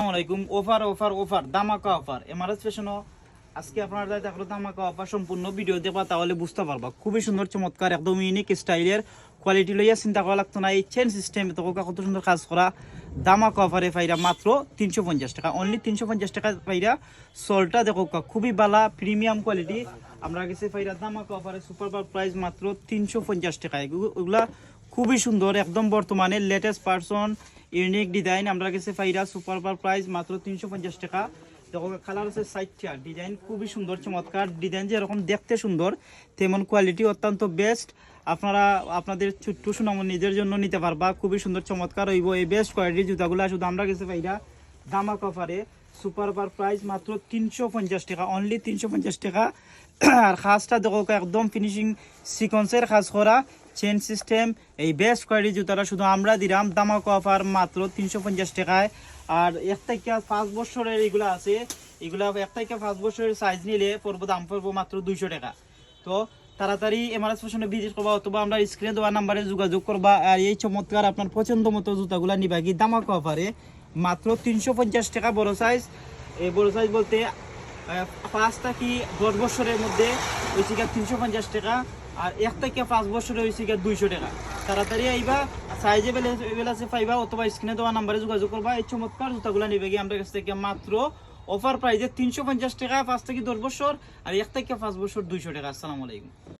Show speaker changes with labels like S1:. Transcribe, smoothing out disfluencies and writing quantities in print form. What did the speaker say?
S1: আসসালামাইকুম। Offer offer offer ধামাকা offer Mrs ফ্যাশনও আজকে আপনারা যাই দেখলো ধামাকা অফার সম্পূর্ণ ভিডিও দেখবা তাহলে বুঝতে পারবা। খুবই সুন্দর চমৎকার একদম ইউনিক স্টাইলের কোয়ালিটি লইয়া চিন্তা করা লাগতো না। এই চেন সিস্টেম তো কত সুন্দর কাজ করা ধামাকা অফারে পাইরা মাত্র 350 টাকা, অনলি 350 টাকা পাইরা। সলটা দেখো খুবই বালা প্রিমিয়াম কোয়ালিটি আমরা গেছে পাইরা ধামাকা অফারে সুপার প্রাইস মাত্র 350 টাকা। এগুলা খুবই সুন্দর একদম বর্তমানে লেটেস্ট পার্সন ইউনিক ডিজাইন আমরা কাছে পাইরা সুপার প্রাইস মাত্র 350 টাকা। দেখো কালার আছে 60টা, ডিজাইন খুবই সুন্দর চমৎকার ডিজাইন, যেরকম দেখতে সুন্দর তেমন কোয়ালিটি অত্যন্ত বেস্ট। আপনারা আপনাদের ছোট্ট সুনামনীদের জন্য নিতে পারবা। খুবই সুন্দর চমৎকার হইব এই বেস্ট কোয়ালিটির জুতাগুলো শুধু আমরা কাছে পাইরা ধামাকা অফারে সুপার প্রাইস মাত্র 350 টাকা, অনলি 350 টাকা। আর খাসটা দেখো একদম ফিনিশিং সিকোয়েন্সের খাস করা চেন সিস্টেম এই বেস্ট কোয়ালিটির জুতাটা শুধু আমরা দিলাম ধামাকা অফার মাত্র 350 টাকায়। আর 1 থেকে 5 বছরের এগুলো আছে, এগুলা 1 থেকে 5 বছরের সাইজ নিলে পড়বো দাম পড়বো মাত্র 200 টাকা। তো তাড়াতাড়ি এমআরএস ফ্যাশনে ভিজিট করবা অথবা আমরা স্ক্রিনে দেওয়া নাম্বারে যোগাযোগ করবা। আর এই চমৎকার আপনার পছন্দ মতো জুতাগুলা নিবা কি ধামাকা অফারে মাত্র 350 টাকা। বড় সাইজ, এই বড় সাইজ বলতে 5 থেকে 10 বছরের মধ্যে হয়েছে 350 টাকা, আর 1 থেকে 5 বছরে হয়েছে 200 টাকা। তাড়াতাড়ি আইবা, সাইজ এভেলেবল আছে পাইবা অথবা স্ক্রিনে দেওয়া নাম্বারে যোগাযোগ করবা। এই চমৎকার জুতাগুলো নিবে গিয়ে আমাদের কাছ থেকে মাত্র অফার প্রাইসে 350 টাকা, 5 থেকে 10 বছর আর 1 থেকে 5 বছর 200 টাকা। আসসালামু আলাইকুম।